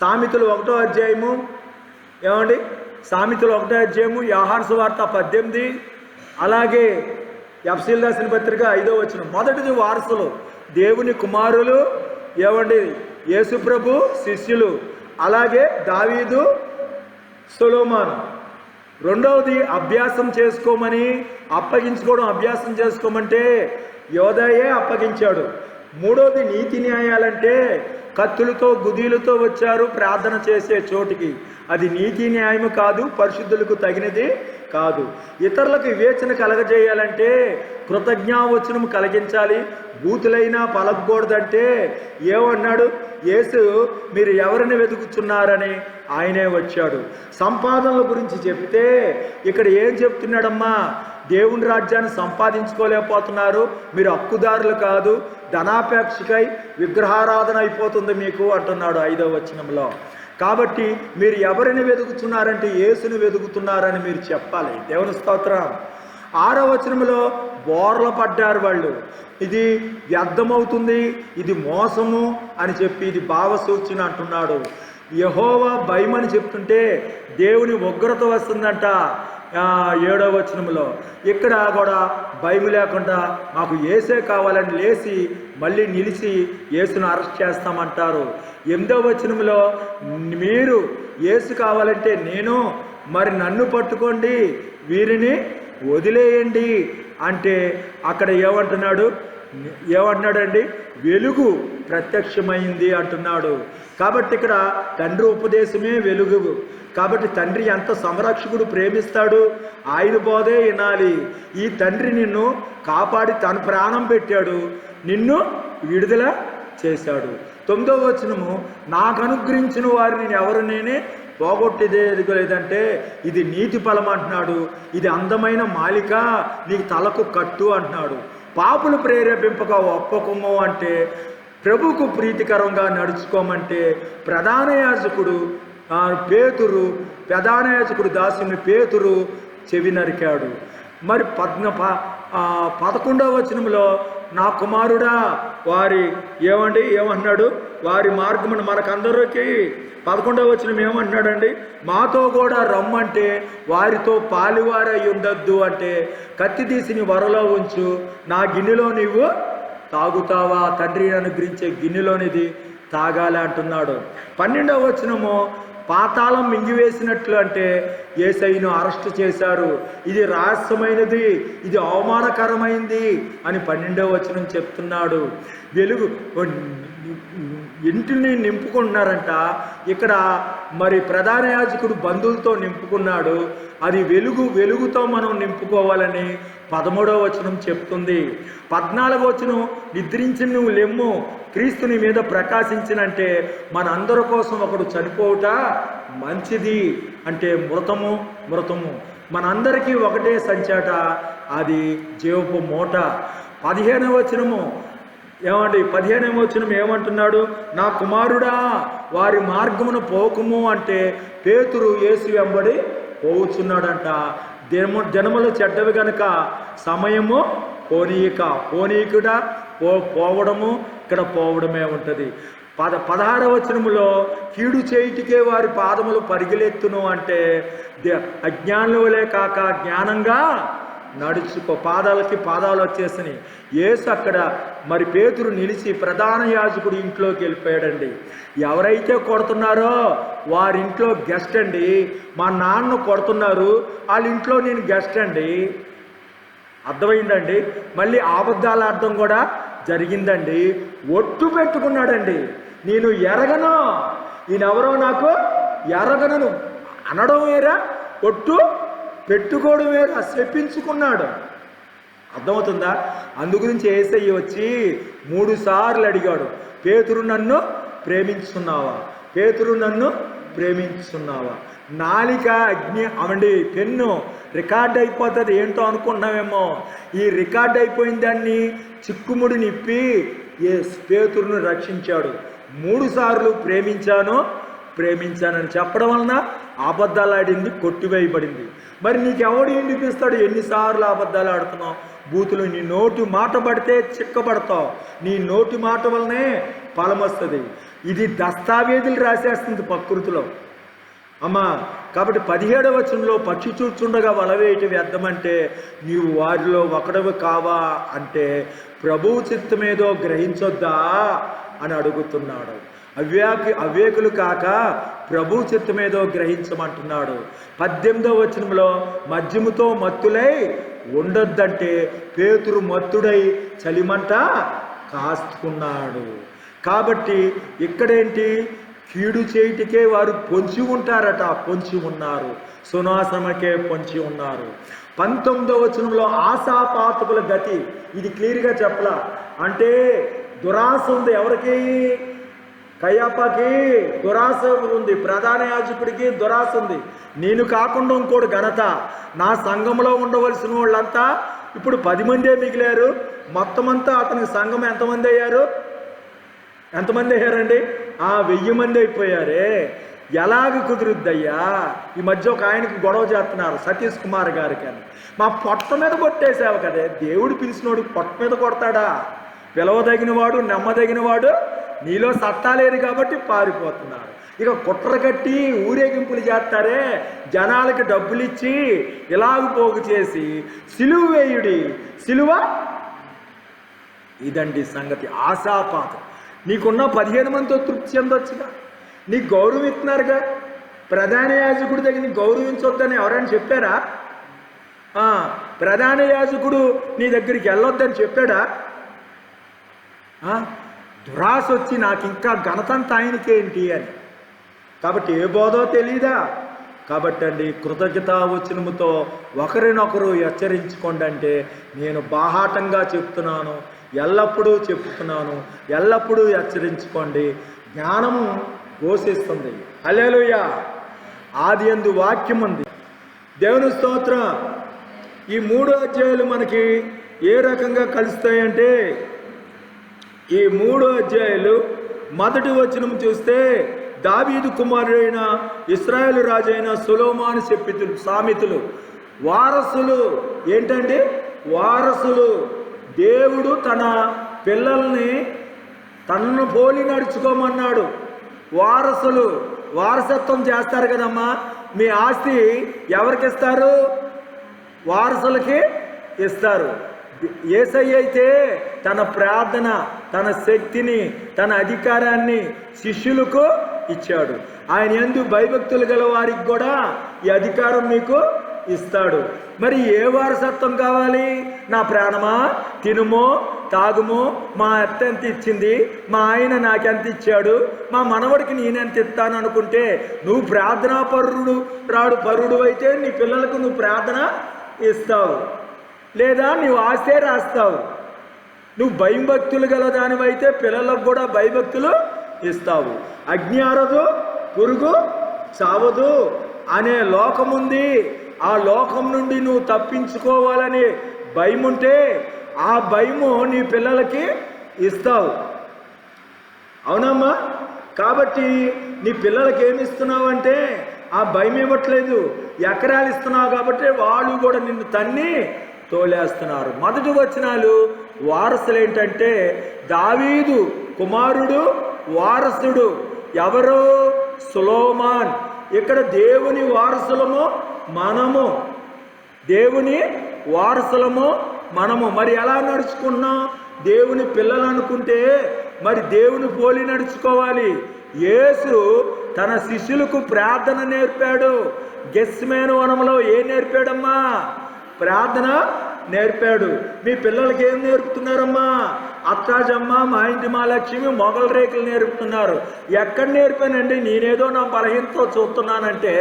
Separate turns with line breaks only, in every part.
సామెతలు 1వ అధ్యాయము ఏమండి, సామెతలు 1వ అధ్యాయము, యోహాను సువార్త 18, అలాగే ఎఫెసీయులకు రాసిన పత్రిక 5వ వచనం. మొదటిది వారసులు, దేవుని కుమారులు, ఏమండి యేసుప్రభు శిష్యులు, అలాగే దావీదు, సొలొమోను. రెండవది అభ్యాసం చేసుకోమని, అప్పగించుకోవడం, అభ్యాసం చేసుకోమంటే యోదాయే అప్పగించాడు. మూడవది నీతి న్యాయాలంటే కత్తులతో గుదీలతో వచ్చారు ప్రార్థన చేసే చోటికి, అది నీతి న్యాయము కాదు, పరిశుద్ధులకు తగినది కాదు. ఇతరులకు వివేచన కలగజేయాలంటే కృతజ్ఞావచనం కలిగించాలి, బూతులైనా పలకూడదంటే ఏమన్నాడు యేసు, మీరు ఎవరిని వెతుకుతున్నారని ఆయనే వచ్చాడు. సంపాదనల గురించి చెప్తే ఇక్కడ ఏం చెప్తున్నాడమ్మా, దేవుని రాజ్యాన్ని సంపాదించుకోలేకపోతున్నారు, మీరు హక్కుదారులు కాదు, ధనాపేక్షకై విగ్రహారాధన అయిపోతుంది మీకు అంటున్నాడు 5వ వచనంలో. కాబట్టి మీరు ఎవరిని వెతుకుతున్నారంటే యేసుని వెతుకుతున్నారని మీరు చెప్పాలి. దేవుని స్తోత్రం. 6వ వచనంలో బోర్ల పడ్డారు వాళ్ళు, ఇది వ్యర్థమవుతుంది, ఇది మోసము అని చెప్పి ఇది భావసూచన అంటున్నాడు. యెహోవా భయమని చెప్తుంటే దేవుని ఉగ్రత వస్తుందంట 7వ వచనంలో. ఇక్కడ కూడా భయం లేకుండా మాకు యేసే కావాలని లేచి మళ్ళీ నిలిచి యేసును అరెస్ట్ చేస్తామంటారు. 8వ వచనంలో మీరు యేసు కావాలంటే నేను, మరి నన్ను పట్టుకోండి, వీరిని వదిలేయండి అంటే అక్కడ ఏమంటున్నాడండి, వెలుగు ప్రత్యక్షమైంది అంటున్నాడు. కాబట్టి ఇక్కడ తండ్రి ఉపదేశమే వెలుగు. కాబట్టి తండ్రి ఎంత సంరక్షకుడు ప్రేమిస్తాడు, ఆయన బోధే వినాలి. ఈ తండ్రి నిన్ను కాపాడి తన ప్రాణం పెట్టాడు, నిన్ను విడుదల చేశాడు. 9వ వచనము, నాకు అనుగ్రహించిన వారిని ఎవరు నేనే పోగొట్టేదేదంటే ఇది నీతి ఫలం అంటున్నాడు. ఇది అందమైన మాలిక, నీకు తలకు కట్టు అంటున్నాడు. పాపులు ప్రేరేపింపక ఒప్పకము అంటే ప్రభుకు ప్రీతికరంగా నడుచుకోమంటే ప్రధాన యాజకుడు పేతురు, ప్రధాన యాజకుడు దాసుని పేతురు చెవి నరికాడు. మరి 11వ వచనంలో నా కుమారుడా వారి ఏమన్నాడు, వారి మార్గమును మనకందరికీ 11వ వచనం ఏమంటున్నాడండి, మాతో కూడా రమ్మంటే వారితో పాలివారై ఉండొద్దు అంటే కత్తి తీసి నీ వరలో ఉంచు, నా గిన్నెలో నీవు తాగుతావా, తండ్రి అనుగ్రహించే గిన్నెలోనిది తాగాలి అంటున్నాడు. 12వ వచనము, పాతాళం మింగివేసినట్లు అంటే యేసయ్యను అరెస్ట్ చేశారు, ఇది రహస్యమైనది, ఇది అవమానకరమైంది అని 12వ వచనం చెప్తున్నాడు. వెలుగు ఇంటిని నింపుకుంటున్నారంట. ఇక్కడ మరి ప్రధాన యాజకుడు బంధువులతో నింపుకున్నాడు, అది వెలుగుతో మనం నింపుకోవాలని 13వ వచనం చెప్తుంది. 14వ వచనం, నిద్రించి నువ్వు లెమ్ము, క్రీస్తుని మీద ప్రకాశించినంటే మన అందరి కోసం ఒకడు చనిపోవుట మంచిది అంటే మృతము మనందరికీ ఒకటే సంచాట, అది జీవపు మూట. 15వ వచనము 15వ వచనం ఏమంటున్నాడు, నా కుమారుడా వారి మార్గమును పోకుము అంటే పేతురు యేసు వెంబడి పోవుచున్నాడంట. జనములు చెడ్డవి గనుక సమయము పోనీకుడా పోవడము, ఇక్కడ పోవడమే ఉంటుంది. 16వ వచనములో కీడు చేయుటికే వారి పాదములు పరిగెలెత్తును అంటే అజ్ఞానుల వలె కాక జ్ఞానంగా నడుచుకో. పాదాలు వచ్చేసినాయి. యేసు అక్కడ మరి పేతురు నిలిచి ప్రధాన యాజకుడు ఇంట్లోకి వెళ్ళిపోయాడండి. ఎవరైతే కొడుతున్నారో వారింట్లో గెస్ట్ అండి. మా నాన్న కొడుతున్నారు, వాళ్ళ ఇంట్లో నేను గెస్ట్ అండి. అర్థమైందండి. మళ్ళీ అబద్ధాల అర్థం కూడా జరిగిందండి. ఒట్టు పెట్టుకున్నాడండి, నేను ఎరగను, ఈయనెవరో నాకు ఎరగను అనడం వేరా, ఒట్టు పెట్టుకోవడం వేరా, చెప్పించుకున్నాడు. అర్థమవుతుందా? అందుగురించి యేసయ్య వచ్చి 3 సార్లు అడిగాడు, పేతురు నన్ను ప్రేమించున్నావా? నాలిక అవండి పెన్ను రికార్డ్ అయిపోతుంది ఏంటో అనుకుంటున్నామేమో. ఈ రికార్డ్ అయిపోయిన దాన్ని చిక్కుముడి నిప్పి పేతురును రక్షించాడు. 3 సార్లు ప్రేమించానని చెప్పడం వలన అబద్ధాలు ఆడింది కొట్టివేయబడింది. మరి నీకెవడు వినిపిస్తాడు? ఎన్నిసార్లు అబద్ధాలు ఆడుతున్నావు? బూతులు నీ నోటి మాట పడితే చిక్కబడతావు, నీ నోటి మాట వల్లనే ఫలం వస్తుంది. ఇది దస్తావేజులు రాసేస్తుంది ప్రకృతిలో అమ్మా. కాబట్టి 17వ వచనంలో పక్షి చూచుండగా వలవేయటం వ్యర్థమంటే నీవు వారిలో ఒకడవి కావా అంటే ప్రభువు చిత్తమేదో గ్రహించొద్దా అని అడుగుతున్నాడు. అవివేకులు కాక ప్రభు చిత్తమేదో గ్రహించమంటున్నాడు. 18వ వచనంలో మద్యముతో మత్తులై ఉండొద్దంటే పేతురు మత్తుడై చలిమంట కాస్తుకున్నాడు. కాబట్టి ఇక్కడేంటి, కీడు చేయుటికే వారు పొంచి ఉంటారట, పొంచి ఉన్నారు, సునాశనకే పొంచి ఉన్నారు. 19వ వచనంలో ఆశాపాతకుల గతి, ఇది క్లియర్గా చెప్పలా. అంటే దురాశ ఉంది. ఎవరికి? కయ్యప్పకి దురాశ ఉంది, ప్రధాన యాజకుడికి దురాశ ఉంది. నేను కాకుండా ఇంకోటి ఘనత. నా సంఘంలో ఉండవలసిన వాళ్ళంతా ఇప్పుడు 10 మందే మిగిలారు. మొత్తం అంతా అతనికి సంఘం ఎంతమంది అయ్యారు? ఎంతమంది అయ్యారండి? 1000 మంది అయిపోయారే. ఎలాగ కుదురుద్దయ్యా? ఈ మధ్య ఒక ఆయనకి గొడవ చేస్తున్నారు, సతీష్ కుమార్ గారికి అని. మా పొట్ట మీద కొట్టేసావు కదే. దేవుడు పిలిచినోడికి పొట్ట మీద కొడతాడా? పిలవదగినవాడు, నమ్మదగినవాడు నీలో సత్తా లేదు కాబట్టి పారిపోతున్నారు. ఇక కుట్ర కట్టి ఊరేగింపులు చేస్తారే, జనాలకి డబ్బులు ఇచ్చి ఇలాగ పోగు చేసి సిలువ వేయుడి. సిలువ ఇదండి సంగతి. ఆశాపాతం. నీకున్న 15 మందితో తృప్తి చెందొచ్చుగా. నీకు గౌరవం ఇస్తున్నారుగా. ప్రధాన యాజకుడి దగ్గర నీకు గౌరవించొద్దని ఎవరైనా చెప్పారా? ప్రధాన యాజకుడు నీ దగ్గరికి వెళ్ళొద్దని చెప్పాడా? దురాశ వచ్చి నాకు ఇంకా ఘనతంతా ఆయనకేంటి అని. కాబట్టి ఏ బోధో తెలీదా? కాబట్టి అండి, కృతజ్ఞతావచనముతో ఒకరినొకరు హెచ్చరించుకోండి. అంటే నేను బాహాటంగా చెప్తున్నాను, ఎల్లప్పుడూ చెప్తున్నాను, ఎల్లప్పుడూ హెచ్చరించుకోండి. జ్ఞానము ఘోషిస్తుంది. హల్లెలూయా. ఆదియందు వాక్యం ఉంది. దేవుని స్తోత్రం. ఈ 3 అధ్యాయాలు మనకి ఏ రకంగా కలుస్తాయంటే, ఈ 3 అధ్యాయాలు మొదటి వచనం చూస్తే దావీదు కుమారుడైన ఇశ్రాయేలు రాజు అయిన సొలొమోను సామెతలు వారసులు. ఏంటండి? వారసులు. దేవుడు తన పిల్లల్ని తనను పోలి నడుచుకోమన్నాడు. వారసులు వారసత్వం చేస్తారు కదమ్మా. మీ ఆస్తి ఎవరికి ఇస్తారు? వారసులకి ఇస్తారు. యేసయ్య అయితే తన ప్రార్థన, తన శక్తిని, తన అధికారాన్ని శిష్యులకు ఇచ్చాడు. ఆయన యందు భయభక్తులు గల వారికి కూడా ఈ అధికారం మీకు ఇస్తాడు. మరి ఏ వారసత్వం కావాలి? నా ప్రాణమా, తినుమో తాగుమో, మా అత్త ఎంత ఇచ్చింది, మా ఆయన నాకెంత ఇచ్చాడు, మా మనవడికి నేనెంత ఇస్తాను అనుకుంటే నువ్వు ప్రార్థనా పరుడు అయితే నీ పిల్లలకు నువ్వు ప్రార్థన ఇస్తావు, లేదా నువ్వు ఆస్తే రాస్తావు. నువ్వు భయభక్తులు గల దానివైతే పిల్లలకు కూడా భయభక్తులు ఇస్తావు. అగ్ని ఆరదు, పురుగు చావదు అనే లోకం ఉంది. ఆ లోకం నుండి నువ్వు తప్పించుకోవాలని భయం ఉంటే ఆ భయము నీ పిల్లలకి ఇస్తావు. అవునమ్మా? కాబట్టి నీ పిల్లలకి ఏమి ఇస్తున్నావు అంటే ఆ భయం ఇవ్వట్లేదు, ఎకరాలు ఇస్తున్నావు. కాబట్టి వాళ్ళు కూడా నిన్ను తన్ని తోలేస్తున్నారు. మొదటి వచనాలు వారసులు ఏంటంటే దావీదు కుమారుడు వారసుడు. ఎవరు? సొలొమోను. ఇక్కడ దేవుని వారసులము మనము, దేవుని వారసులము మనము. మరి ఎలా నడుచుకున్నాం? దేవుని పిల్లలు అనుకుంటే మరి దేవుని పోలి నడుచుకోవాలి. యేసు తన శిష్యులకు ప్రార్థన నేర్పాడు. గెత్సేమనే వనంలో ఏం నేర్పాడమ్మా? ప్రార్థన నేర్పాడు. మీ పిల్లలకి ఏం నేర్పుతున్నారమ్మా? అత్తాజమ్మ, మా ఇంటి మా లక్ష్మి, మొగల రేకులు నేర్పుతున్నారు. ఎక్కడ నేర్పానండి? నేనేదో నా బలహీనతో చూస్తున్నానంటే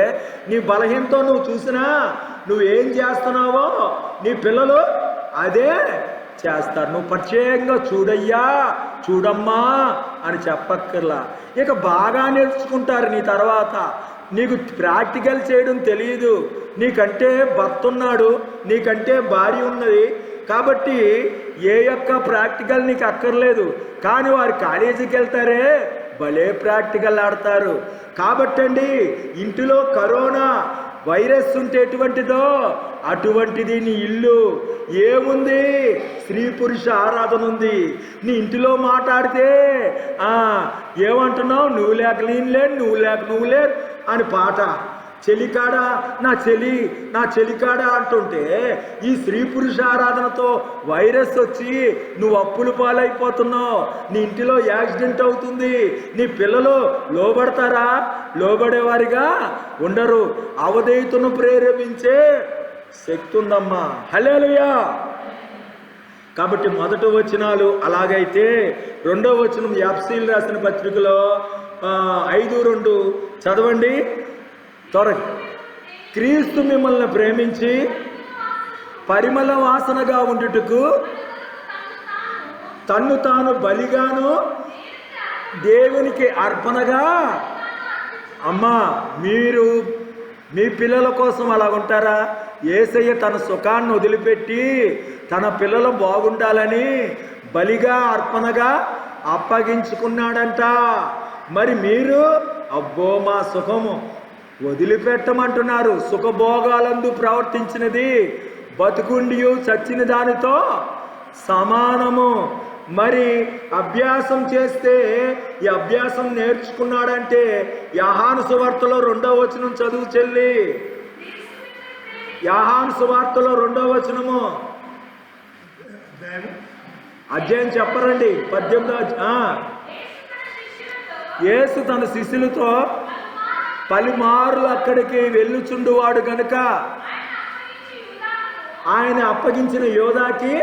నీ బలహీనతో నువ్వు చూసినా నువ్వేం చేస్తున్నావో నీ పిల్లలు అదే చేస్తారు. నువ్వు ప్రత్యేకంగా చూడయ్యా, చూడమ్మా అని చెప్పక్కర్లా. ఇక బాగా నేర్చుకుంటారు నీ తర్వాత. నీకు ప్రాక్టికల్ చేయడం తెలియదు. నీకంటే భర్త ఉన్నాడు, నీకంటే భార్య ఉన్నది, కాబట్టి ఏ యొక్క ప్రాక్టికల్ నీకు అక్కర్లేదు. కానీ వారు కాలేజీకి వెళ్తారే, భలే ప్రాక్టికల్ ఆడతారు. కాబట్టి అండి, ఇంటిలో కరోనా వైరస్ ఉంటే ఎటువంటిదో అటువంటిది నీ ఇల్లు. ఏముంది? స్త్రీ పురుష ఆరాధన ఉంది. నీ ఇంటిలో మాట్లాడితే ఏమంటున్నావు? నువ్వు లేక నేను లేను, నువ్వు లేక నువ్వు లేరు అని పాట. చెలికాడా నా చెలికాడా అంటుంటే ఈ స్త్రీ పురుష ఆరాధనతో వైరస్ వచ్చి నువ్వు అప్పుల పాలైపోతున్నావు. నీ ఇంటిలో యాక్సిడెంట్ అవుతుంది. నీ పిల్లలు లోబడతారా? లోబడేవారిగా ఉండరు. అవధేయతను ప్రేరేపించే శక్తి ఉందమ్మా. హల్లెలూయా. కాబట్టి మొదటి వచనాలు అలాగైతే రెండో వచనం ఎఫెసీయులకు రాసిన పత్రికలో 5:2 చదవండి త్వరగా. క్రీస్తు మిమ్మల్ని ప్రేమించి పరిమళ వాసనగా ఉండుటకు తన్ను తాను బలిగాను దేవునికి అర్పణగా. అమ్మా, మీరు మీ పిల్లల కోసం అలా ఉంటారా? యేసయ్య తన సుఖాన్ని వదిలిపెట్టి తన పిల్లలు బాగుండాలని బలిగా అర్పణగా అప్పగించుకున్నాడంట. మరి మీరు అబ్బో మా సుఖము వదిలిపెట్టమంటున్నారు. సుఖభోగాలందు ప్రవర్తించినది బతుకుండి చచ్చిన దానితో సమానము. మరి అభ్యాసం చేస్తే ఈ అభ్యాసం నేర్చుకున్నాడంటే యోహాను సువార్తలో 2వ వచనం చదువు చెల్లి. యోహాను సువార్తలో 2వ వచనము అధ్యాయం చెప్పరండి 18. యేసు తన శిష్యులతో పలుమార్లు అక్కడికి వెళ్ళుచుండువాడు గనుక ఆయన అప్పగించిన యోధాకి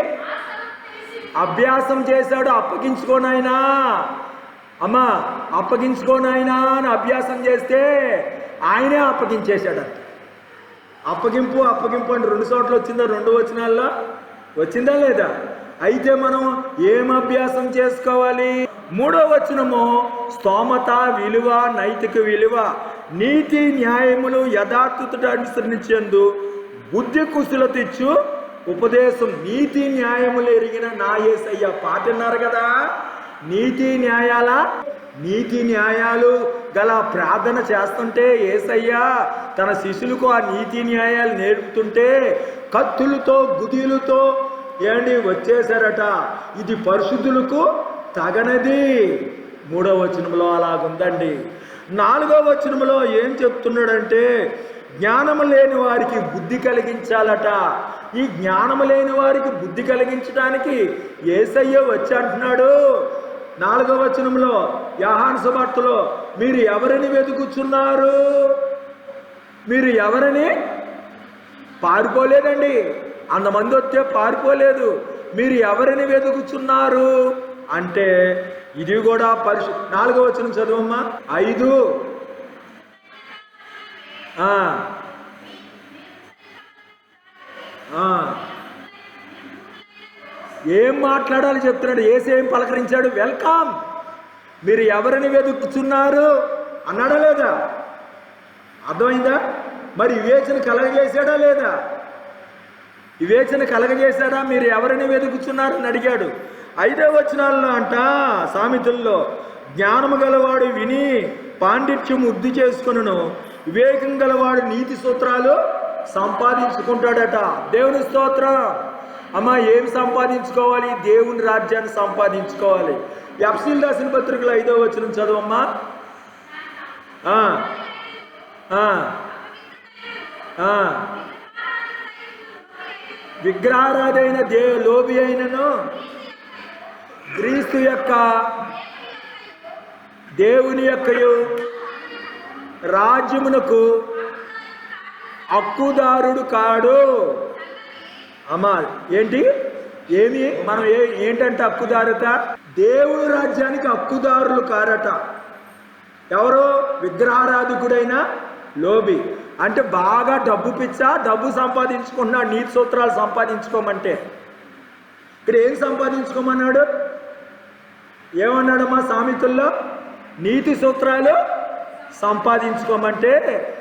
అభ్యాసం చేశాడు. అప్పగించుకోనైనా అమ్మా, అప్పగించుకోనైనా అని అభ్యాసం చేస్తే ఆయనే అప్పగించేశాడు. అప్పగింపు అని 2 చోట్ల వచ్చిందా? 2 వచనాల్లో వచ్చిందా లేదా? అయితే మనం ఏం అభ్యాసం చేసుకోవాలి? 3వ వచనము స్తోమత విలువ, నైతిక విలువ, నీతి న్యాయములు యథార్థతను అనుసరించేందు బుద్ధి కుశలత ఇచ్చు ఉపదేశం. నీతి న్యాయములు ఎరిగిన నా యేసయ్య పాట విన్నారు కదా. నీతి న్యాయాలు గల ప్రార్థన చేస్తుంటే యేసయ్య తన శిష్యులకు ఆ నీతి న్యాయాలు నేర్పుతుంటే కత్తులతో గుదీలతో వచ్చేశారట. ఇది పరిశుద్ధులకు తగనది. 3వ వచనంలో అలాగుందండి. 4వ వచనంలో ఏం చెప్తున్నాడంటే జ్ఞానము లేని వారికి బుద్ధి కలిగించాలట. ఈ జ్ఞానము లేని వారికి బుద్ధి కలిగించడానికి యేసయ్య వచ్చి అంటున్నాడు 4వ వచనంలో యోహాను సువార్తలో, మీరు ఎవరిని వెతుకుచున్నారు? మీరు ఎవరిని? పారిపోలేదండి, అంతమంది వస్తే పారిపోలేదు. మీరు ఎవరిని వెతుకుచున్నారు అంటే ఇది కూడా 4వ వచనం చదువమ్మా. 5 ఏం మాట్లాడాలి చెప్తున్నాడు. ఏసేం పలకరించాడు? వెల్కమ్. మీరు ఎవరిని వెతుకుతున్నారు అన్నాడా లేదా? అర్థమైందా? మరి వివేచన కలగజేశాడా లేదా? వివేచన కలగజేశాడా? మీరు ఎవరిని వెతుకుతున్నారని అడిగాడు. 5వ వచనాల్లో అంట సామెతల్లో, జ్ఞానము గలవాడు విని పాండిత్యం వృద్ధి చేసుకొనును, వివేకం గలవాడు నీతి సూత్రాలు సంపాదించుకుంటాడట. దేవుని స్తోత్రం. అమ్మ, ఏం సంపాదించుకోవాలి? దేవుని రాజ్యాన్ని సంపాదించుకోవాలి. ఎఫెసీయులకు రాసిన పత్రికలో 5వ వచనం చదవమ్మా. విగ్రహారాధైన లోబి అయినను క్రీస్తు యొక్క దేవుని యొక్కయు రాజ్యమునకు హక్కుదారుడు కాడు. అమ్మా, మనం ఏంటంటే హక్కుదారుట? దేవుని రాజ్యానికి హక్కుదారులు కారట. ఎవరు? విగ్రహారాధకుడైన లోబి. అంటే బాగా డబ్బు పిచ్చా, డబ్బు సంపాదించుకున్నాడు. నీతి సూత్రాలు సంపాదించుకోమంటే ఇక్కడ ఏం సంపాదించుకోమన్నాడు? ఏమన్నాడమ్మా సామెతల్లో? నీతి సూత్రాలు సంపాదించుకోమంటే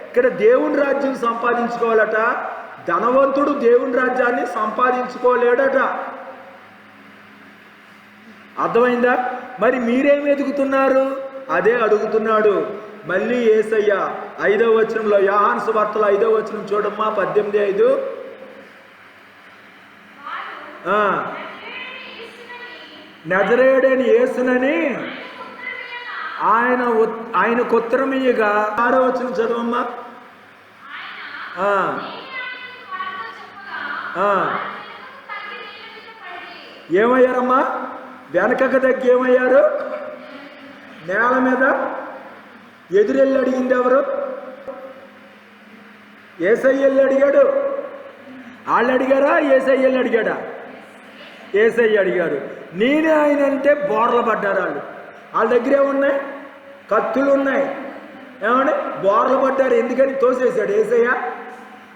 ఇక్కడ దేవుని రాజ్యం సంపాదించుకోవాలట. ధనవంతుడు దేవుని రాజ్యాన్ని సంపాదించుకోలేడట. అర్థమైందా? మరి మీరేం ఎదుగుతున్నారు? అదే అడుగుతున్నాడు. మళ్ళీ యేసయ్య 5వ వచనంలో, యోహాను సువార్తలో 5వ వచనం చూడమ్మా, 18:5. నజరేయుడైన యేసునని ఆయనకు ఉత్తరమియ్యగా 6వ వచనం చదవమ్మా. ఏమయ్యారమ్మా? వెనకకు తగ్గి ఏమయ్యారు? నేల మీద ఎదురెళ్ళి అడిగింది ఎవరు? యేసయ్య వెళ్ళి అడిగాడు. వాళ్ళు అడిగారా? యేసయ్య వెళ్ళి అడిగాడా? యేసయ్య అడిగాడు. నేనే ఆయన అంటే బోర్ల పడ్డారు వాళ్ళు. వాళ్ళ దగ్గర ఏమున్నాయి? కత్తులు ఉన్నాయి. ఏమని బోర్ల పడ్డారు. ఎందుకని? తోసేశాడు యేసయ్య.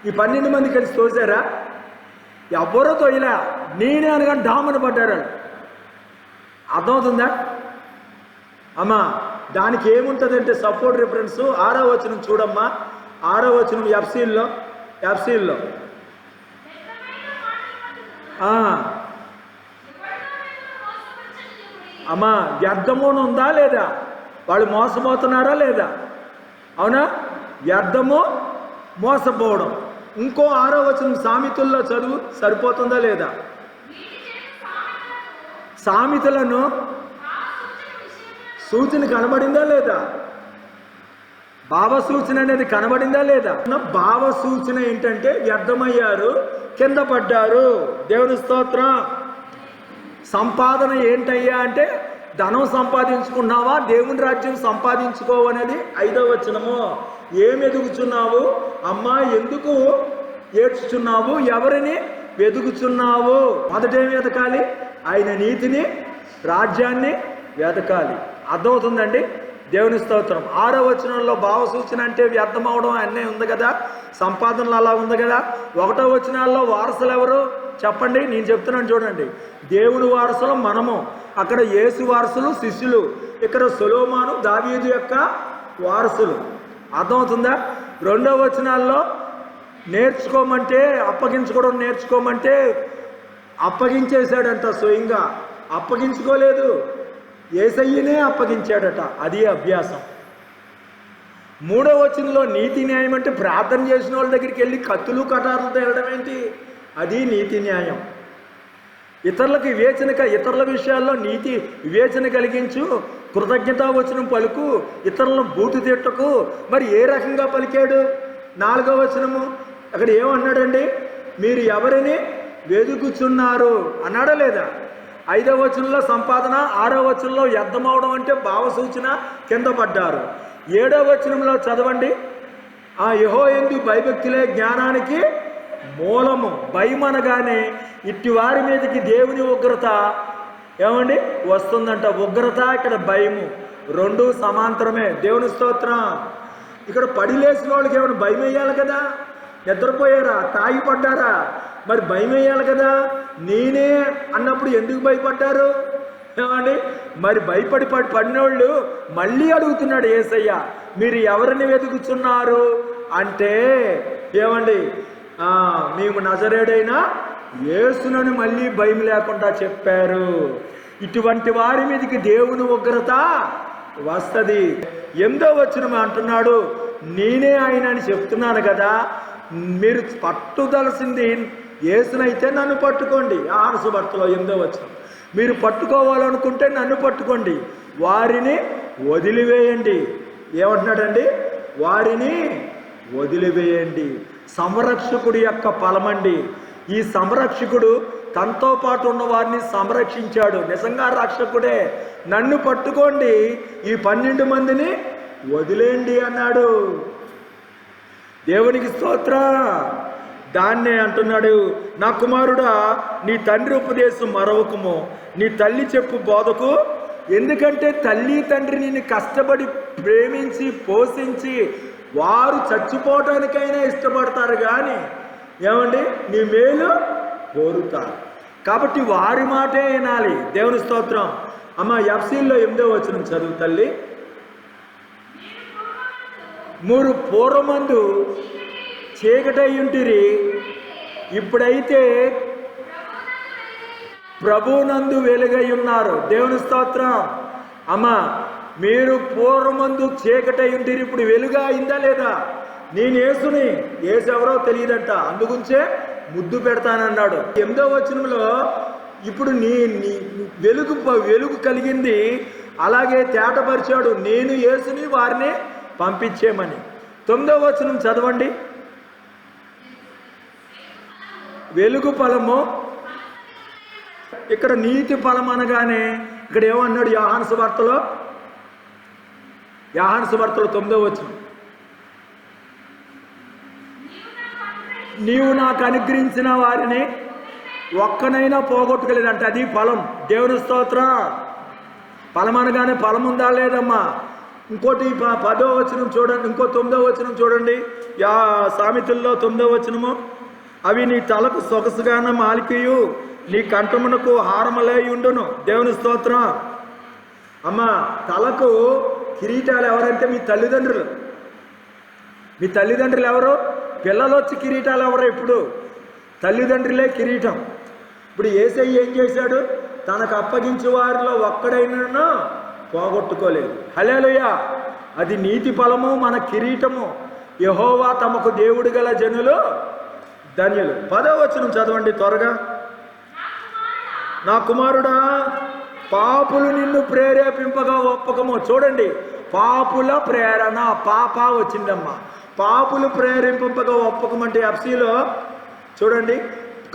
ఈ 12 మంది కలిసి తోసారా? ఎవరో తోయలా. నేనే అనగా డామన పడ్డారు వాళ్ళు. అర్థమవుతుందా అమ్మా? దానికి ఏముంటుందంటే సపోర్ట్ రిఫరెన్స్ 6వ వచనం చూడమ్మా. 6వ వచనం ఎఫ్సీల్లో అమ్మా, వ్యర్థమును ఉందా లేదా? వాళ్ళు మోసపోతున్నారా లేదా? అవునా? వ్యర్థము, మోసపోవడం. ఇంకో 6వ వచనం సామెతల్లో చదువు, సరిపోతుందా లేదా? సామెతలను సూచన కనబడిందా లేదా? భావ సూచన అనేది కనబడిందా లేదా? భావ సూచన ఏంటంటే వ్యర్థమయ్యారు, కింద పడ్డారు. దేవుని స్తోత్రం. సంపాదన ఏంటయ్యా అంటే ధనం సంపాదించుకున్నావా, దేవుని రాజ్యం సంపాదించుకోవనేది 5వ వచనము. ఏమి ఎదుగుచున్నావు అమ్మా? ఎందుకు ఏడ్చుచున్నావు? ఎవరిని వెతుకుచున్నావు? మొదటేమి వెతకాలి? ఆయన నీతిని, రాజ్యాన్ని వెతకాలి. అర్థమవుతుందండి? దేవుని స్తోత్రం. 6వ వచనంలో భావ సూచన అంటే వ్యర్థం అవడం అన్నీ ఉంది కదా, సంపాదనలు అలా ఉంది కదా. 1వ వచనాల్లో వారసులు ఎవరు చెప్పండి? నేను చెప్తున్నాను చూడండి. దేవుని వారసులు మనము. అక్కడ యేసు వారసులు శిష్యులు. ఇక్కడ సొలొమోను దావీదు యొక్క వారసులు. అర్థమవుతుందా? 2వ వచనాల్లో నేర్చుకోమంటే, అప్పగించుకోవడం నేర్చుకోమంటే అప్పగించేశాడంట. స్వయంగా అప్పగించుకోలేదు, యేసయ్యనే అప్పగించాడట. అది అభ్యాసం. 3వ వచనంలో నీతి న్యాయం అంటే ప్రార్థన చేసిన వాళ్ళ దగ్గరికి వెళ్ళి కత్తులు కటార్లతో వెళ్ళడం ఏంటి? అది నీతి న్యాయం. ఇతరులకు ఇతరుల విషయాల్లో నీతి వివేచన కలిగించు, కృతజ్ఞతా వచనం పలుకు, ఇతరులను బూటు తిట్టకు. మరి ఏ రకంగా పలికాడు? 4వ వచనము అక్కడ ఏమన్నాడండి? మీరు ఎవరిని వెతుకుచున్నారు అన్నాడా లేదా? 5వ వచనంలో సంపాదన, 6వ వచనంలో వ్యర్థమవడం అంటే భావ సూచన, కింద పడ్డారు. 7వ వచనంలో చదవండి. యెహోవాయందు భయభక్తులే జ్ఞానానికి మూలము. భయం అనగానే ఇట్టి వారి మీదకి దేవుని ఉగ్రత ఏమండి వస్తుందంట. ఉగ్రత, ఇక్కడ భయము, రెండు సమాంతరమే. దేవుని స్తోత్రం. ఇక్కడ పడి లేచిన వాళ్ళకి ఏమైనా భయం వేయాలి కదా? నిద్రపోయారా? తాగి పడ్డారా? మరి భయం వేయాలి కదా. నేనే అన్నప్పుడు ఎందుకు భయపడ్డారు ఏమండి? మరి భయపడి పడినోళ్ళు మళ్ళీ అడుగుతున్నాడు యేసయ్య, మీరు ఎవరిని వెతుకుతున్నారు అంటే ఏమండి? మేము నజరేయుడైన యేసునని మళ్ళీ భయం లేకుండా చెప్పారు. ఇటువంటి వారి మీదకి దేవుని ఉగ్రత వస్తుంది. 8వ వచనం అంటున్నాడు, నేనే ఆయన అని చెప్తున్నాను కదా. మీరు పట్టుదలసింది యేసునైతే నన్ను పట్టుకోండి. యోహాను సువార్తలో 8వ వచనం. మీరు పట్టుకోవాలనుకుంటే నన్ను పట్టుకోండి, వారిని వదిలివేయండి. ఏమంటున్నాడండి? వారిని వదిలివేయండి. సంరక్షకుడి యొక్క ఫలమండి. ఈ సంరక్షకుడు తనతో పాటు ఉన్న వారిని సంరక్షించాడు. నిజంగా రక్షకుడే. నన్ను పట్టుకోండి, ఈ 12 మందిని వదిలేయండి అన్నాడు. దేవునికి స్తోత్రం. దాన్నే అంటున్నాడు, నా కుమారుడా, నీ తండ్రి ఉపదేశం మరవకము, నీ తల్లి చెప్పు బోధకు. ఎందుకంటే తల్లి తండ్రి నిన్ను కష్టపడి ప్రేమించి పోషించి వారు చచ్చిపోవటానికైనా ఇష్టపడతారు, కానీ ఏమండి నీ మేలు కోరుతారు. కాబట్టి వారి మాటే వినాలి. దేవుని స్తోత్రం. అమ్మ ఎఫ్సీల్లో 8వ వచనం చదువు తల్లి. మీరు పూర్వమందు చీకటయ్యుంటిరి, ఇప్పుడైతే ప్రభువునందు వెలుగై ఉన్నారు. దేవుని స్తోత్రం. అమ్మ మీరు పూర్వమందు చీకటై ఉండిరి, ఇప్పుడు వెలుగా అయిందా లేదా? నేను యేసుని, యేసు ఎవరో తెలియదంట, అందుగుంచే ముద్దు పెడతానన్నాడు. 8వ వచనంలో ఇప్పుడు నీ వెలుగు కలిగింది, అలాగే తేటపరిచాడు, నేను యేసుని వారిని పంపించేమని. 9వ వచనం చదవండి. వెలుగు ఫలము, ఇక్కడ నీతి ఫలం అనగానే ఇక్కడ ఏమన్నాడు? యోహాను సువార్తలో 9వ వచనం, నీవు నాకు అనుగ్రహించిన వారిని ఒక్కనైనా పోగొట్టుకోలేదంటే అది ఫలం. దేవుని స్తోత్రం. ఫలం అనగానే ఫలం ఉందా లేదమ్మా? ఇంకోటి 10వ వచనం చూడండి, ఇంకో 9వ వచనం చూడండి. సామెతల్లో 9వ వచనము, అవి నీ తలకు సొగసుగాన మాలికయు నీ కంఠమునకు హారములై ఉండును. దేవుని స్తోత్రం. అమ్మా, తలకు కిరీటాలు ఎవరంటే మీ తల్లిదండ్రులు. మీ తల్లిదండ్రులు ఎవరు? పిల్లలు వచ్చి కిరీటాలు ఎవరు? ఇప్పుడు తల్లిదండ్రులే కిరీటం. ఇప్పుడు యేసయ్య ఏం చేశాడు? తనకు అప్పగించే వారిలో ఒక్కడైనా పోగొట్టుకోలేదు. హల్లెలూయా. అది నీతి ఫలము, మన కిరీటము. యెహోవా తమకు దేవుడు గల జనులు ధన్యులు. 10వ వచనం చదవండి త్వరగా. నా కుమారుడా, పాపులు నిన్ను ప్రేరేపింపగా ఒప్పకము. చూడండి, పాపుల ప్రేరణ, పాప వచ్చిందమ్మా. పాపులు ప్రేరేపింపగా ఒప్పకమంటే ఎఫ్సీలో చూడండి,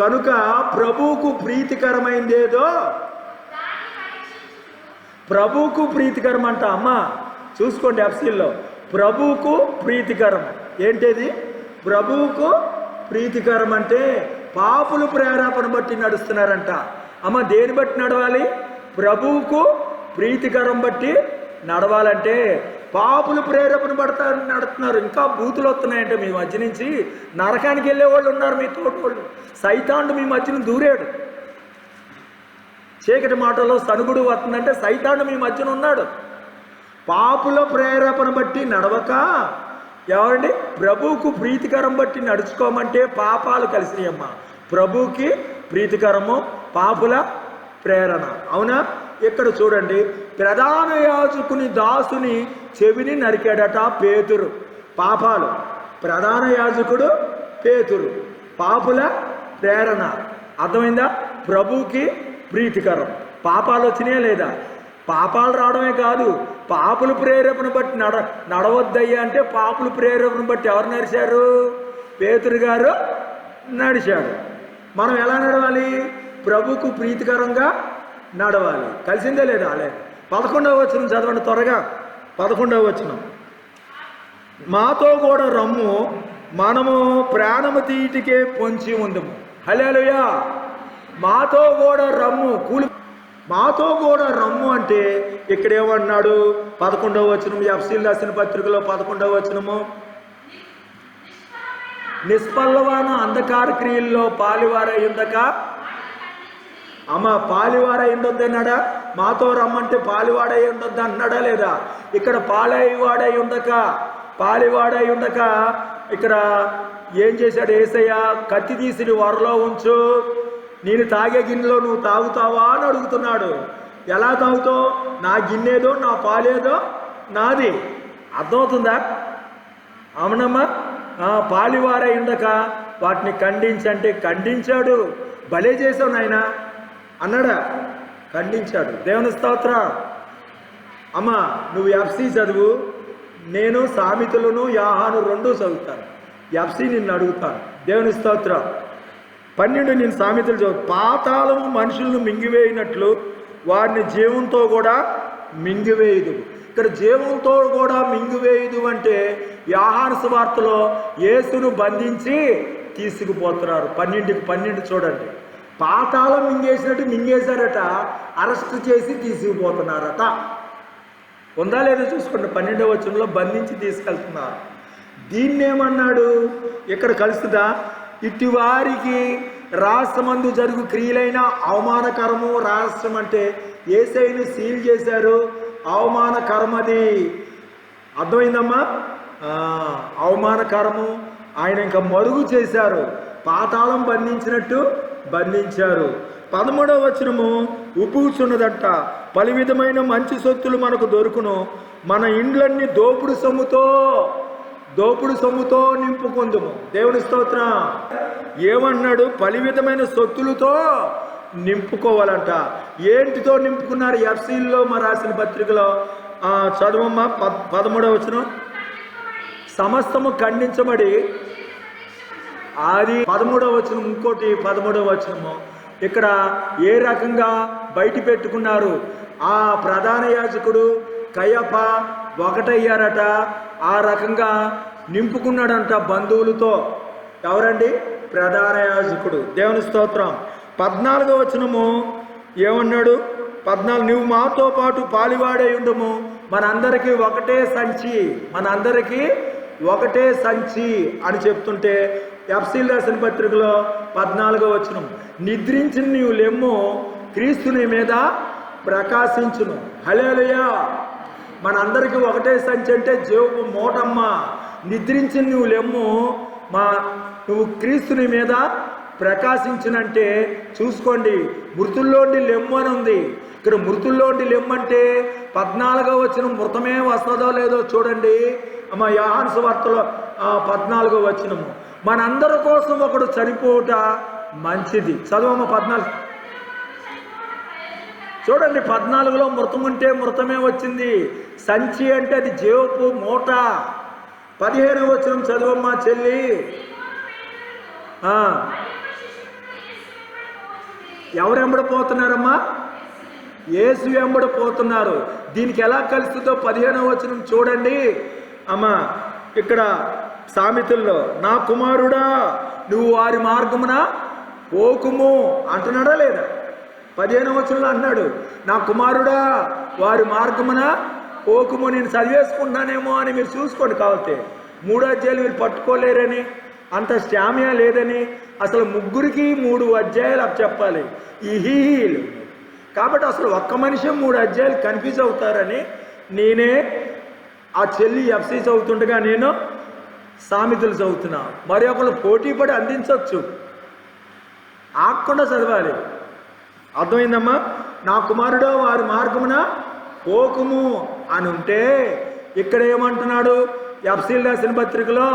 కనుక ప్రభువుకు ప్రీతికరమైందేదో, ప్రభువుకు ప్రీతికరం అంట. అమ్మా చూసుకోండి, ఎఫ్సీల్లో ప్రభువుకు ప్రీతికరం ఏంటేది? ప్రభువుకు ప్రీతికరం అంటే పాపులు ప్రేరేపణ బట్టి నడుస్తున్నారంట. అమ్మ, దేని బట్టి నడవాలి? ప్రభువుకు ప్రీతికరం బట్టి నడవాలంటే పాపులు ప్రేరేపణ పడతారు, నడుతున్నారు. ఇంకా బూతులు వస్తున్నాయంటే మీ మధ్య నుంచి. నరకానికి వెళ్ళే వాళ్ళు ఉన్నారు మీ తోటోళ్ళు. సైతానుడు మీ మధ్యన దూరాడు. చీకటి మాటలో సనుగుడు వస్తుందంటే సైతానుడు మీ మధ్యన ఉన్నాడు. పాపుల ప్రేరేపణ బట్టి నడవక ఎవరండి? ప్రభువుకు ప్రీతికరం బట్టి నడుచుకోమంటే పాపాలు కలిసినాయమ్మా. ప్రభువుకి ప్రీతికరము, పాపుల ప్రేరణ. అవునా? ఇక్కడ చూడండి, ప్రధాన యాజకుని దాసుని చెవిని నరికాడట పేతురు. పాపాలు, ప్రధాన యాజకుడు పేతురు, పాపుల ప్రేరణ. అర్థమైందా? ప్రభువుకి ప్రీతికరం. పాపాలు వచ్చినాయా లేదా? పాపాలు రావడమే కాదు, పాపుల ప్రేరేపణ బట్టి నడవద్దయ్యా అంటే పాపుల ప్రేరేపణ బట్టి ఎవరు నడిచారు? పేతురు గారు నడిచాడు. మనం ఎలా నడవాలి? ప్రభుకు ప్రీతికరంగా నడవాలి. కలిసిందే లేదా? అలే. 11వ వచనం చదవండి త్వరగా. 11వ వచనం, మాతో కూడా రమ్ము, మనము ప్రాణము తీటికే పొంచి ఉందము. హల్లెలూయా. మాతో కూడా రమ్ము, మాతో కూడా రమ్ము అంటే ఇక్కడ ఏమన్నాడు? 11వ వచనం, ఎఫ్సీలు రాసిన పత్రికలో 11వ వచనము, నిష్ఫలమైన అంధకార క్రియల్లో పాలివారై ఉండక. అమ్మ, పాలివారై ఉండొద్దన్నాడా? మాతో రమ్మంటే పాలివాడై ఉండొద్దు అన్నాడా లేదా? ఇక్కడ పాలివాడై ఉండక ఇక్కడ ఏం చేశాడు యేసయ్య? కత్తి తీసి వరలో ఉంచు, నేను తాగే గిన్నెలో నువ్వు తాగుతావా అని అడుగుతున్నాడు. ఎలా తాగుతావు? నా గిన్నెదో నా పాలేదో నాది. అర్థమవుతుందా? అవునమ్మా. పాలివారై ఉండక వాటిని ఖండించంటే ఖండించాడు. భలే చేసావు నాయన అన్నాడా? ఖండించాడు. దేవుని స్తోత్రం. అమ్మా, నువ్వు ఎఫ్సీ చదువు, నేను సామెతలను యోహాను 2 చదువుతాను. ఎఫ్సీ నిన్ను అడుగుతాను. దేవుని స్తోత్రం. 12 నేను సామెతలు చదువు. పాతాళము మనుషులను మింగివేయినట్లు వారిని జీవంతో కూడా మింగివేయదు. ఇక్కడ జీవంతో కూడా మింగివేయదు అంటే యోహాను సువార్తలో యేసును బంధించి తీసుకుపోతున్నారు. 12 చూడండి. పాతాళం మింగేసినట్టు మింగేశారట, అరెస్ట్ చేసి తీసుకుపోతున్నారట. ఉందా లేదో చూసుకోండి. 12వ వచనంలో బంధించి తీసుకెళ్తున్నారు. దీన్నేమన్నాడు? ఇక్కడ కలుస్తుందా? ఇటు వారికి రాష్ట్రమందు జరుగు క్రియలైన అవమానకరము. రాష్ట్రం అంటే యేసయ్యను సీల్ చేశారు, అవమానకరమది. అర్థమైందమ్మా? అవమానకరము. ఆయన ఇంకా మరుగు చేశారు. పాతాళం బంధించినట్టు బంధించారు. 13వ వచనము ఉప్పుచున్నదంట, పలు విధమైన మంచి సొత్తులు మనకు దొరుకును, మన ఇండ్లన్నీ దోపుడు సొమ్ముతో నింపుకుందుము. దేవుని స్తోత్రం. ఏమన్నాడు? పలు విధమైన సొత్తులతో నింపుకోవాలంట. ఏంటితో నింపుకున్నారు? ఎఫ్సీల్లో రాసిన పత్రికలో చదువమ్మా 13వ వచనం. సమస్తము ఖండించబడి, అది 13వ వచనం. ఇంకోటి 13వ వచనము ఇక్కడ ఏ రకంగా బయట పెట్టుకున్నారు? ఆ ప్రధాన యాజకుడు కయప ఒకటయ్యారట, ఆ రకంగా నింపుకున్నాడంట బంధువులతో. ఎవరండి? ప్రధాన యాజకుడు. దేవుని స్తోత్రం. 14వ వచనము ఏమన్నాడు? 14, నువ్వు మాతో పాటు పాలివాడే ఉండము, మనందరికీ ఒకటే సంచి అని చెప్తుంటే ఎఫ్సీలు రాసిన పత్రికలో 14వ వచనం, నిద్రించిన నీవు లెమ్ము, క్రీస్తు నీ మీద ప్రకాశించును. హల్లెలూయా. మనందరికీ ఒకటే సంచి అంటే జీవపు మూటమ్మ. నిద్రించిన నువ్వు లెమ్ము, నువ్వు క్రీస్తుని మీద ప్రకాశించినంటే చూసుకోండి, మృతుల్లోండి లెమ్ము అని ఉంది. ఇక్కడ మృతుల్లోండి లెమ్మంటే 14వ వచనం మృతమే వస్తుందో లేదో చూడండి. యోహాను సువార్తలో 14వ వచనము, మనందరి కోసం ఒకడు చనిపోవుట మంచిది. చదువమ్మ 14. చూడండి, 14లో మృతం ఉంటే మృతమే వచ్చింది, సంచి అంటే అది జీవపు మూట. 15వ వచనం చదువమ్మా చెల్లి. ఎవరెంబడిపోతున్నారమ్మా? యేసు వెంబడిపోతున్నారు. దీనికి ఎలా కలుస్తుందో 15వ వచనం చూడండి అమ్మా. ఇక్కడ సామెతల్లో, నా కుమారుడా నువ్వు వారి మార్గమున పోకుము అంటున్నాడా లేదా? 15వ వచనంలో అన్నాడు, నా కుమారుడా వారి మార్గమున పోకుము. నేను చదివేసుకుంటున్నానేమో అని మీరు చూసుకోండి. కావాలంటే 3 అధ్యాయాలు మీరు పట్టుకోలేరని, అంత స్టామియా లేదని, అసలు ముగ్గురికి 3 అధ్యాయాలు చెప్పాలి ఈ కాబట్టి అసలు ఒక్క మనిషి 3 అధ్యాయాలు కన్ఫ్యూజ్ అవుతారని నేనే ఆ చెల్లి ఎఫ్సీ చదువుతుండగా నేను సామెతలు చదువుతున్నా. మరి ఒకళ్ళు పోటీ పడి అందించవచ్చు, ఆకుండా చదవాలి. అర్థమైందమ్మా? నా కుమారుడు వారి మార్గమున పోకుము అని ఉంటే ఇక్కడ ఏమంటున్నాడు? ఎఫ్సీలు రాసిన పత్రికలో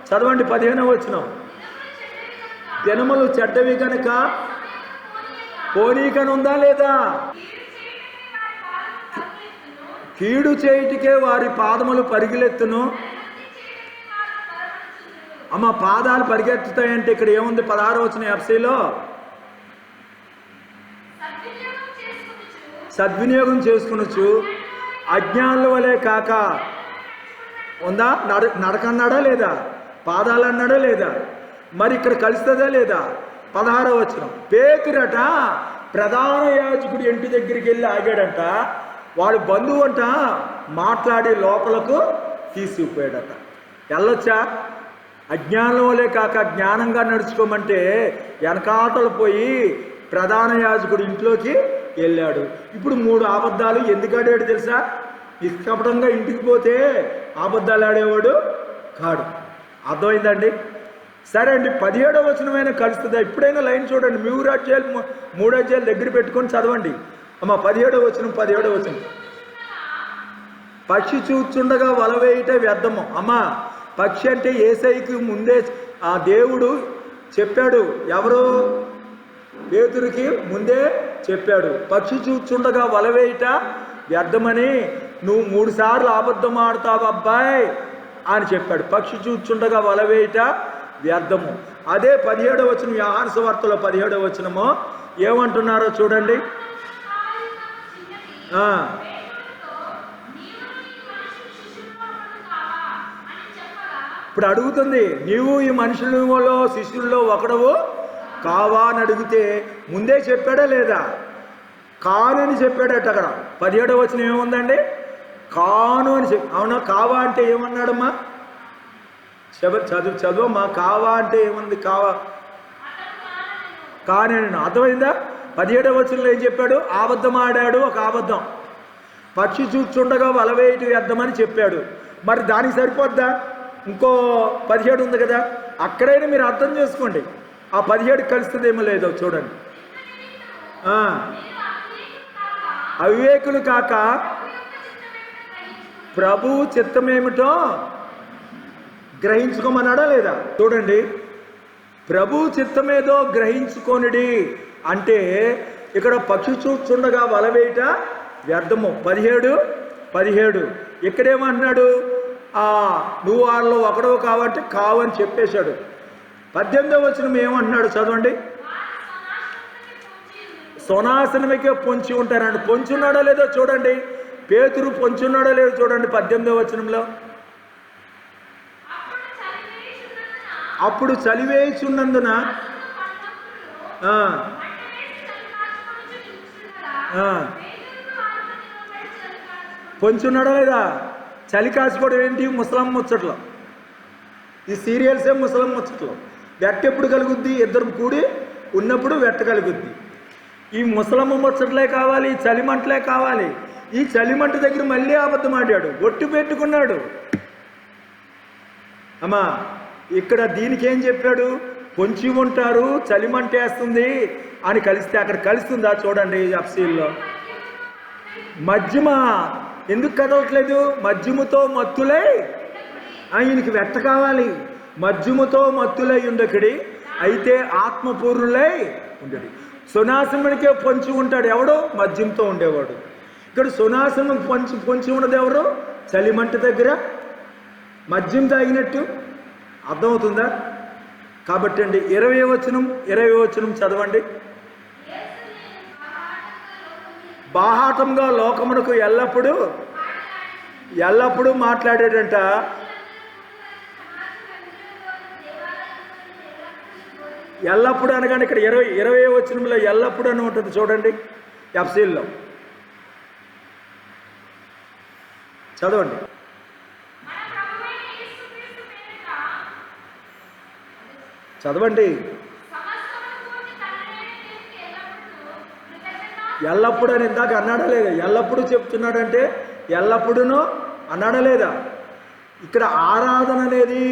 చదవండి 15వ వచనం, దినములు చెడ్డవి కనుక పోనీకని ఉందా లేదా? కీడు చేయుటికే వారి పాదములు పరిగెత్తును. అమ్మ, పాదాలు పరిగెత్తుతాయంటే ఇక్కడ ఏముంది? 16వ వచనం ఎఫ్సీలో, సద్వినియోగం చేసుకునొచ్చు, అజ్ఞానుల వలె కాక ఉందా? నడకన్నాడా లేదా? పాదాలు అన్నాడా లేదా? మరి ఇక్కడ కలుస్తుందా లేదా? 16వ వచనం, పేతురట ప్రధాన యాజకుడు ఇంటి దగ్గరికి వెళ్ళి ఆగాడంట, వాడు బంధువు అంట, మాట్లాడి లోపలకు తీసుకుపోయాడట. వెళ్ళొచ్చా? అజ్ఞానం వలే కాక జ్ఞానంగా నడుచుకోమంటే వెనకాటలు పోయి ప్రధాన యాజకుడు ఇంట్లోకి వెళ్ళాడు. ఇప్పుడు 3 అబద్ధాలు ఎందుకు ఆడాడు తెలుసా? నిష్కపటంగా ఇంటికి పోతే అబద్ధాలు ఆడేవాడు కాడు. అర్థమైందండి? సరే అండి, 17వ వచనమైన కలుస్తుందా? ఇప్పుడైనా లైన్ చూడండి, 3 అధ్యాయాలు దగ్గర పెట్టుకొని చదవండి అమ్మ. 17వ వచనం, 17వ వచనం, పక్షి చూచుండగా వల వేయుట వ్యర్థము. అమ్మ, పక్షి అంటే యేసయ్యకి ముందే ఆ దేవుడు చెప్పాడు. ఎవరు? పేతురికి ముందే చెప్పాడు, పక్షి చూచుండగా వల వేయుట వ్యర్థమని. నువ్వు 3 సార్లు అబద్ధం ఆడతావు అబ్బాయి అని చెప్పాడు. పక్షి చూచుండగా వల వేయుట వ్యర్థము. అదే 17వ వచనం, యోహాను సువార్తలో 17వ వచనము ఏమంటున్నారో చూడండి. ఇప్పుడు అడుగుతుంది, నీవు ఈ మనుషులలో శిష్యుల్లో ఒకడవు కావా అని అడిగితే ముందే చెప్పాడా లేదా? కానని చెప్పాడట. అక్కడ 17వ వచనం ఏముందండి? కాను అని అవునా? కావా అంటే ఏమన్నాడమ్మా? చదువమ్మా. కావా అంటే ఏముంది? కావా కాని అర్థమైందా? 17వ వచనంలో ఏం చెప్పాడు? అబద్ధం ఆడాడు, ఒక అబద్ధం. పక్షి చూచుండగా వల వేయటం వ్యర్థమని చెప్పాడు. మరి దానికి సరిపోద్దా? ఇంకో 17 ఉంది కదా, అక్కడైనా మీరు అర్థం చేసుకోండి. ఆ 17 కలుస్తుందేమో లేదో చూడండి. ఆ, అవివేకులు కాక ప్రభువు చిత్తమేమిటో గ్రహించుకోమన్నాడా లేదా? చూడండి, ప్రభు చిత్తమేదో గ్రహించుకొనిడి అంటే ఇక్కడ పక్షి చూచుండగా వలవేయట వ్యర్థము. 17 ఇక్కడేమంటున్నాడు? నువ్వు వాళ్ళలో ఒకడవు కాబట్టి కావని చెప్పేశాడు. 18వ వచనం ఏమంటున్నాడు చదవండి. సొనాసనమికే పొంచి ఉంటారండి. పొంచున్నాడో లేదో చూడండి. పేతురు పొంచున్నాడో లేదో చూడండి 18వ వచనంలో. అప్పుడు చలివేయుచున్నందున పొంచున్నాడా లేదా? చలి కాసుకోవడం ఏంటి? ముసలం ముచ్చట్లో. ఈ సీరియల్సే ముసలం ముచ్చట్లో. వెట్ట ఎప్పుడు కలుగుద్ది? ఇద్దరు కూడి ఉన్నప్పుడు వెట్ట కలుగుద్ది. ఈ ముసలమ్మ ముచ్చట్లే కావాలి, చలిమంటలే కావాలి. ఈ చలిమంట దగ్గర మళ్ళీ అబద్ధం ఆడాడు, ఒట్టు పెట్టుకున్నాడు. అమ్మా, ఇక్కడ దీనికి ఏం చెప్పాడు? పొంచి ఉంటారు, చలిమంట వేస్తుంది అని కలిస్తే అక్కడ కలుస్తుందా? చూడండి ఎఫ్సీల్లో. మధ్యమ ఎందుకు కదలట్లేదు? మధ్యముతో మత్తులై ఆయనకి వెట్ట కావాలి. మధ్యముతో మత్తులై ఉండకడి, అయితే ఆత్మపూర్ణులై ఉండడు. సునాసనుడికే పొంచి ఉంటాడు ఎవడు? మద్యంతో ఉండేవాడు. ఇక్కడ సునాసనం పొంచి ఉన్నది ఎవరు? చలిమంట దగ్గర మద్యం తాగినట్టు. అర్థమవుతుందా? కాబట్టి అండి 20వ వచనం చదవండి. బాహాటంగా లోకమునకు ఎల్లప్పుడూ మాట్లాడేటంట. ఎల్లప్పుడు అనగానే ఇక్కడ 20వ వచనంలో ఎల్లప్పుడు అని ఉంటుంది చూడండి. ఎఫ్సీల్లో చదవండి. చదవండి. ఎల్లప్పుడు అని ఇందాక అన్నాడా లేదా? ఎల్లప్పుడూ చెప్తున్నాడంటే ఎల్లప్పుడూనూ అన్నాడా లేదా? ఇక్కడ ఆరాధన అనేది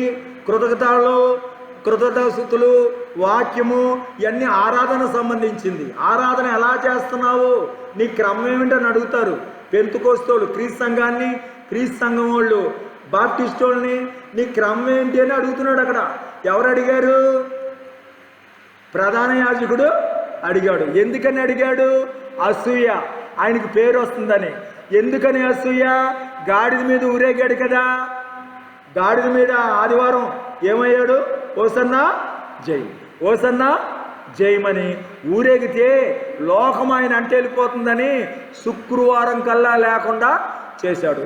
కృతజ్ఞతాస్తుతులు, వాక్యము ఇవన్నీ ఆరాధన సంబంధించింది. ఆరాధన ఎలా చేస్తున్నావు, నీ క్రమం ఏమిటని అడుగుతారు. పెంతుకోస్తోళ్ళు క్రీస్తు సంఘం వాళ్ళు బాప్టిస్ట్ వాళ్ళని నీ క్రమం ఏంటి అని అడుగుతున్నాడు. అక్కడ ఎవరు అడిగారు? ప్రధాన యాజకుడు అడిగాడు. ఎందుకని అడిగాడు? అసూయ, ఆయనకి పేరు వస్తుందని. ఎందుకని అసూయ? గాడిద మీద ఊరేగాడు కదా. గాడిద మీద ఆదివారం ఏమయ్యాడు? ఓసన్నా జయమని ఊరేగితే లోకం ఆయన అంటే వెళ్ళిపోతుందని శుక్రవారం కల్లా లేకుండా చేశాడు.